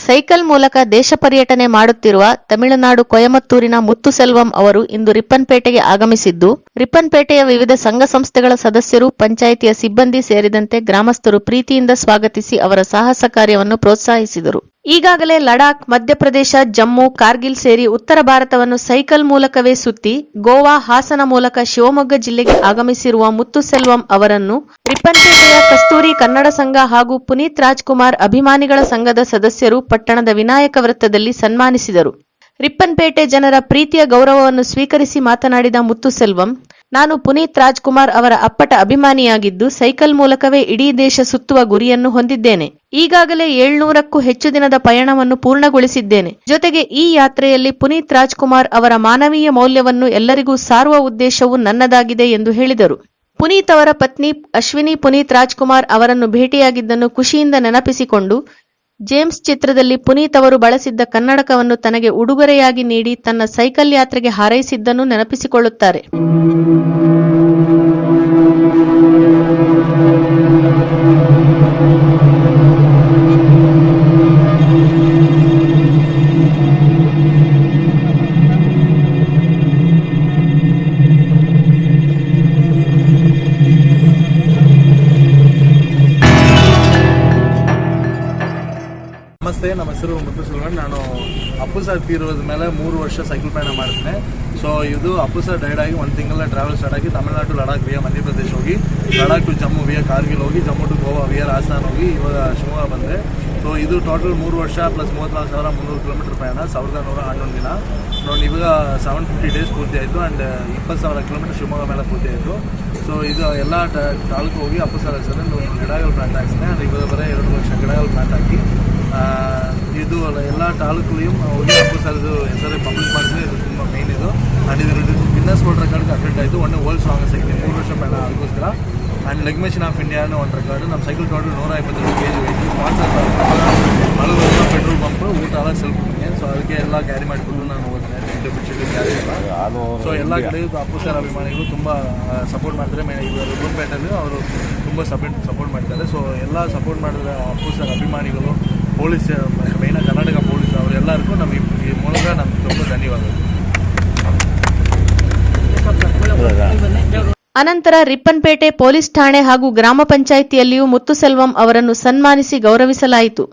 Cycle ಮೂಲಕ ದೇಶ ಪರ್ಯಟನೆ ಮಾಡುತ್ತಿರುವ ತಮಿಳುನಾಡು ಕೊಯಮತ್ತೂರಿನ ಮುತ್ತುಸೆಲ್ವಂ ಅವರು ಇಂದು ರಿಪ್ಪನ್ಪೇಟೆಗೆ ಆಗಮಿಸಿದ್ದು, ರಿಪ್ಪನ್ಪೇಟೆಯ ವಿವಿಧ ಸಂಘ ಸಂಸ್ಥೆಗಳ ಸದಸ್ಯರು, ಪಂಚಾಯಿತಿಯ ಸಿಬ್ಬಂದಿ ಸೇರಿದಂತೆ ಗ್ರಾಮಸ್ಥರು ಪ್ರೀತಿಯಿಂದ ಸ್ವಾಗತಿಸಿ ಅವರ ಸಾಹಸ ಕಾರ್ಯವನ್ನು ಪ್ರೋತ್ಸಾಹಿಸಿದರು. ಈಗಾಗಲೇ ಲಡಾಖ್, ಮಧ್ಯಪ್ರದೇಶ, ಜಮ್ಮು, ಕಾರ್ಗಿಲ್ ಸೇರಿ ಉತ್ತರ ಭಾರತವನ್ನು ಸೈಕಲ್ ಮೂಲಕವೇ ಸುತ್ತಿ ಗೋವಾ, ಹಾಸನ ಮೂಲಕ ಶಿವಮೊಗ್ಗ ಜಿಲ್ಲೆಗೆ ಆಗಮಿಸಿರುವ ಮುತ್ತುಸೆಲ್ವಂ ಅವರನ್ನು ರಿಪ್ಪನ್ಪೇಟೆಯ ಕಸ್ತೂರಿ ಕನ್ನಡ ಸಂಘ ಹಾಗೂ ಪುನೀತ್ ರಾಜ್ಕುಮಾರ್ ಅಭಿಮಾನಿಗಳ ಸಂಘದ ಸದಸ್ಯರು ಪಟ್ಟಣದ ವಿನಾಯಕ ವೃತ್ತದಲ್ಲಿ ಸನ್ಮಾನಿಸಿದರು. ರಿಪ್ಪನ್ಪೇಟೆ ಜನರ ಪ್ರೀತಿಯ ಗೌರವವನ್ನು ಸ್ವೀಕರಿಸಿ ಮಾತನಾಡಿದ ಮುತ್ತುಸೆಲ್ವಂ, ನಾನು ಪುನೀತ್ ರಾಜ್ಕುಮಾರ್ ಅವರ ಅಪ್ಪಟ ಅಭಿಮಾನಿಯಾಗಿದ್ದು ಸೈಕಲ್ ಮೂಲಕವೇ ಇಡೀ ದೇಶ ಸುತ್ತುವ ಗುರಿಯನ್ನು ಹೊಂದಿದ್ದೇನೆ. ಈಗಾಗಲೇ 700ಕ್ಕೂ ಹೆಚ್ಚು ದಿನದ ಪಯಣವನ್ನು ಪೂರ್ಣಗೊಳಿಸಿದ್ದೇನೆ. ಜೊತೆಗೆ ಈ ಯಾತ್ರೆಯಲ್ಲಿ ಪುನೀತ್ ರಾಜ್ಕುಮಾರ್ ಅವರ ಮಾನವೀಯ ಮೌಲ್ಯವನ್ನು ಎಲ್ಲರಿಗೂ ಸಾರುವ ಉದ್ದೇಶವು ನನ್ನದಾಗಿದೆ ಎಂದು ಹೇಳಿದರು. ಪುನೀತ್ ಅವರ ಪತ್ನಿ ಅಶ್ವಿನಿ ಪುನೀತ್ ರಾಜ್ಕುಮಾರ್ ಅವರನ್ನು ಭೇಟಿಯಾಗಿದ್ದನ್ನು ಖುಷಿಯಿಂದ ನೆನಪಿಸಿಕೊಂಡು, ಜೇಮ್ಸ್ ಚಿತ್ರದಲ್ಲಿ ಪುನೀತ್ ಅವರು ಬಳಸಿದ್ದ ಕನ್ನಡಕವನ್ನು ತನಗೆ ಉಡುಗೊರೆಯಾಗಿ ನೀಡಿ ತನ್ನ ಸೈಕಲ್ ಯಾತ್ರೆಗೆ ಹಾರೈಸಿದ್ದನ್ನು ನೆನಪಿಸಿಕೊಳ್ಳುತ್ತಾರೆ. ನಮಸ್ತೆ, ನಮ್ಮ ಹೆಸರು ಮುತ್ತುಸೆಲ್ವಂ. ನಾನು ಅಪ್ಪು ಸರ್ ತೀರೋದ ಮೇಲೆ 3 ವರ್ಷ ಸೈಕಲ್ ಪ್ರಯಾಣ ಮಾಡ್ತೇನೆ. ಸೊ ಇದು ಅಪ್ಪು ಸರ್ ಡೈಡ್ ಆಗಿ 1 ತಿಂಗಳ ಟ್ರಾವೆಲ್ ಸ್ಟಾರ್ಟ್ ಆಗಿ ತಮಿಳುನಾಡು ಲಡಾಖ್ ವಿಯಾ ಮಧ್ಯಪ್ರದೇಶ ಹೋಗಿ, ಲಡಾಖ್ ಟು ಜಮ್ಮು ವಿಯಾ ಕಾರ್ಗಿಲ್ ಹೋಗಿ, ಜಮ್ಮು ಟು ಗೋವಾ ವಿಯಾ ರಾಜಸ್ಥಾನ ಹೋಗಿ ಇವಾಗ ಶಿವಮೊಗ್ಗ ಬಂದೆ. ಸೊ ಇದು ಟೋಟಲ್ 3 ವರ್ಷ ಪ್ಲಸ್ 34,300 ಕಿಲೋಮೀಟರ್ ಪ್ರಯಾಣ, 1111 ದಿನ ನೋಡಿ. ಇವಾಗ 750 ಡೇಸ್ ಪೂರ್ತಿ ಆಯಿತು ಆ್ಯಂಡ್ 20,000 ಕಿಲೋಮೀಟರ್ ಶಿವಮೊಗ್ಗ ಮೇಲೆ ಪೂರ್ತಿ ಆಯಿತು. ಸೊ ಇದು ಎಲ್ಲ ತಾಲೂಕು ಹೋಗಿ ಅಪ್ಪು ಸರ್ ಹೆಸರಲ್ಲಿ ಗಿಡಗಳು ಪ್ಲಾಂಟ್ ಹಾಕ್ಸಿದೆ. ಆ್ಯಂಡ್ ಇವಾಗ ಬರೀ 2 ಲಕ್ಷ ಗಿಡಗಳು ಪ್ಲಾಂಟ್ ಹಾಕಿ ಇದು ಎಲ್ಲ ತಾಲೂಕುಗಳಿಗೂ ಹೋಗಿ ಅಪ್ಪು ಸರ್ದು ಹೆಸರು ಪಬ್ಲಿಕ್ ಮಾಡಿದ್ರೆ ಇದು ತುಂಬ ಮೇನ್ ಇದು. ಆ್ಯಂಡ್ ಇದು ಗಿನ್ನಸ್ ವರ್ಲ್ಡ್ ರೆಕಾರ್ಡ್ಗೆ ಅಟೆಂಡ್ ಆಯಿತು. ಒಳ್ಳೆ ವರ್ಲ್ಡ್ ಸಾಂಗ್ಸ್ ಆಗಿದೆ 3 ವರ್ಷ ಬೇಡ ಅದಕ್ಕೋಸ್ಕರ. And leg machine of India ಅನ್ನೋ ಒಂದು ರೆಕಾರ್ಡು. ನಮ್ಮ cycle total 152 kg weight. Sponsor ಮಲಗುವ ಪೆಟ್ರೋಲ್ ಪಂಪ್, ಊಟ ಎಲ್ಲ ಸೆಲ್ಫ್ ಕುಡಿಗೆ. ಸೊ ಅದಕ್ಕೆ ಎಲ್ಲ ಕ್ಯಾರಿ ಮಾಡಿಕೊಂಡು ನಾನು ಹೋಗ್ತೇನೆ. ಕ್ಯಾರಿ ಎಲ್ಲ. ಸೊ ಎಲ್ಲ ಕಡೆ ಅಪ್ಪು ಸರ್ ಅಭಿಮಾನಿಗಳು ತುಂಬ ಸಪೋರ್ಟ್ ಮಾಡ್ತಾರೆ. ಇವಾಗ ರಿಪ್ಪನ್ಪೇಟೆಯಲ್ಲಿ ಅವರು ತುಂಬ ಸಪೋರ್ಟ್ ಮಾಡ್ತಾರೆ. ಸೊ ಎಲ್ಲ ಸಪೋರ್ಟ್ ಮಾಡಿದ್ರೆ ಅಪ್ಪು ಸರ್ ಅಭಿಮಾನಿಗಳು, ಪೊಲೀಸ್, ಮೇಯ್ನಾಗಿ ಕರ್ನಾಟಕ ಪೊಲೀಸ್ ಅವರೆಲ್ಲರಿಗೂ ನಮ್ಮ ಈ ಮೂಲಕ ನಮ್ಗೆ ತುಂಬ ಧನ್ಯವಾದಗಳು. ಅನಂತರ ರಿಪ್ಪನ್ಪೇಟೆ ಪೊಲೀಸ್ ಠಾಣೆ ಹಾಗೂ ಗ್ರಾಮ ಪಂಚಾಯಿತಿಯಲ್ಲಿಯೂ ಮುತ್ತುಸೆಲ್ವಂ ಅವರನ್ನು ಸನ್ಮಾನಿಸಿ ಗೌರವಿಸಲಾಯಿತು.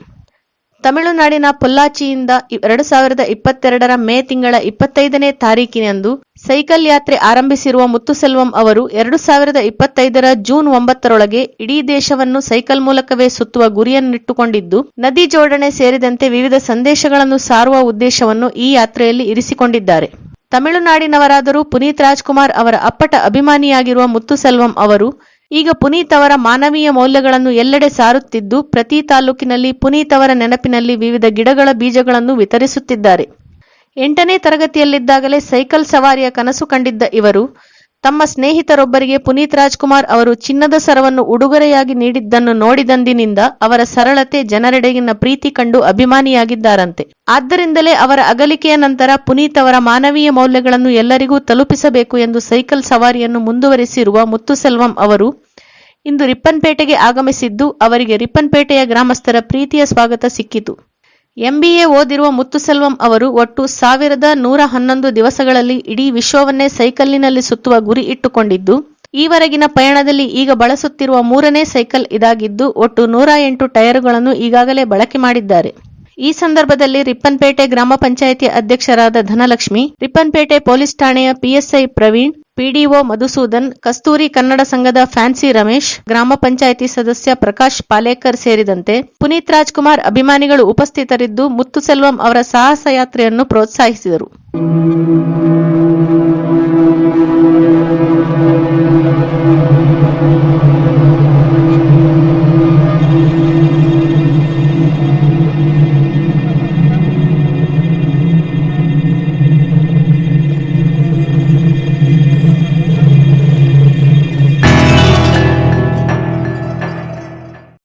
ತಮಿಳುನಾಡಿನ ಪೊಲ್ಲಾಚಿಯಿಂದ 2022 ಮೇ ತಿಂಗಳ 25ನೇ ತಾರೀಕಿನಂದು ಸೈಕಲ್ ಯಾತ್ರೆ ಆರಂಭಿಸಿರುವ ಮುತ್ತುಸೆಲ್ವಂ ಅವರು 2025 ಜೂನ್ 9ರೊಳಗೆ ಇಡೀ ದೇಶವನ್ನು ಸೈಕಲ್ ಮೂಲಕವೇ ಸುತ್ತುವ ಗುರಿಯನ್ನಿಟ್ಟುಕೊಂಡಿದ್ದು, ನದಿ ಜೋಡಣೆ ಸೇರಿದಂತೆ ವಿವಿಧ ಸಂದೇಶಗಳನ್ನು ಸಾರುವ ಉದ್ದೇಶವನ್ನು ಈ ಯಾತ್ರೆಯಲ್ಲಿ ಇರಿಸಿಕೊಂಡಿದ್ದಾರೆ. ತಮಿಳುನಾಡಿನವರಾದರೂ ಪುನೀತ್ ರಾಜ್ಕುಮಾರ್ ಅವರ ಅಪ್ಪಟ ಅಭಿಮಾನಿಯಾಗಿರುವ ಮುತ್ತುಸೆಲ್ವಂ ಅವರು ಈಗ ಪುನೀತ್ ಅವರ ಮಾನವೀಯ ಮೌಲ್ಯಗಳನ್ನು ಎಲ್ಲೆಡೆ ಸಾರುತ್ತಿದ್ದು, ಪ್ರತಿ ತಾಲೂಕಿನಲ್ಲಿ ಪುನೀತ್ ಅವರ ನೆನಪಿನಲ್ಲಿ ವಿವಿಧ ಗಿಡಗಳ ಬೀಜಗಳನ್ನು ವಿತರಿಸುತ್ತಿದ್ದಾರೆ. 8ನೇ ತರಗತಿಯಲ್ಲಿದ್ದಾಗಲೇ ಸೈಕಲ್ ಸವಾರಿಯ ಕನಸು ಕಂಡಿದ್ದ ಇವರು ತಮ್ಮ ಸ್ನೇಹಿತರೊಬ್ಬರಿಗೆ ಪುನೀತ್ ರಾಜ್ಕುಮಾರ್ ಅವರು ಚಿನ್ನದ ಸರವನ್ನು ಉಡುಗೊರೆಯಾಗಿ ನೀಡಿದ್ದನ್ನು ನೋಡಿದಂದಿನಿಂದ ಅವರ ಸರಳತೆ, ಜನರೆಡೆಗಿನ ಪ್ರೀತಿ ಕಂಡು ಅಭಿಮಾನಿಯಾಗಿದ್ದಾರಂತೆ. ಆದ್ದರಿಂದಲೇ ಅವರ ಅಗಲಿಕೆಯ ನಂತರ ಪುನೀತ್ ಅವರ ಮಾನವೀಯ ಮೌಲ್ಯಗಳನ್ನು ಎಲ್ಲರಿಗೂ ತಲುಪಿಸಬೇಕು ಎಂದು ಸೈಕಲ್ ಸವಾರಿಯನ್ನು ಮುಂದುವರೆಸಿರುವ ಮುತ್ತುಸೆಲ್ವಂ ಅವರು ಇಂದು ರಿಪ್ಪನ್ಪೇಟೆಗೆ ಆಗಮಿಸಿದ್ದು, ಅವರಿಗೆ ರಿಪ್ಪನ್ಪೇಟೆಯ ಗ್ರಾಮಸ್ಥರ ಪ್ರೀತಿಯ ಸ್ವಾಗತ ಸಿಕ್ಕಿತು. MBA ಓದಿರುವ ಮುತ್ತುಸೆಲ್ವಂ ಅವರು ಒಟ್ಟು 1111 ದಿವಸಗಳಲ್ಲಿ ಇಡೀ ವಿಶ್ವವನ್ನೇ ಸೈಕಲ್ಲಿನಲ್ಲಿ ಸುತ್ತುವ ಗುರಿ ಇಟ್ಟುಕೊಂಡಿದ್ದು, ಈವರೆಗಿನ ಪಯಣದಲ್ಲಿ ಈಗ ಬಳಸುತ್ತಿರುವ 3ನೇ ಸೈಕಲ್ ಇದಾಗಿದ್ದು, ಒಟ್ಟು 108 ಟೈರುಗಳನ್ನು ಈಗಾಗಲೇ ಬಳಕೆ ಮಾಡಿದ್ದಾರೆ. ಈ ಸಂದರ್ಭದಲ್ಲಿ ರಿಪ್ಪನ್ಪೇಟೆ ಗ್ರಾಮ ಪಂಚಾಯಿತಿ ಅಧ್ಯಕ್ಷರಾದ ಧನಲಕ್ಷ್ಮಿ, ರಿಪ್ಪನ್ಪೇಟೆ ಪೊಲೀಸ್ ಠಾಣೆಯ PSI ಪ್ರವೀಣ್, PDO ಮಧುಸೂದನ್, ಕಸ್ತೂರಿ ಕನ್ನಡ ಸಂಘದ ಫ್ಯಾನ್ಸಿ ರಮೇಶ್, ಗ್ರಾಮ ಪಂಚಾಯಿತಿ ಸದಸ್ಯ ಪ್ರಕಾಶ್ ಪಾಲೇಕರ್ ಸೇರಿದಂತೆ ಪುನೀತ್ ರಾಜ್ಕುಮಾರ್ ಅಭಿಮಾನಿಗಳು ಉಪಸ್ಥಿತರಿದ್ದು ಮುತ್ತುಸೆಲ್ವಂ ಅವರ ಸಾಹಸ ಯಾತ್ರೆಯನ್ನು ಪ್ರೋತ್ಸಾಹಿಸಿದರು.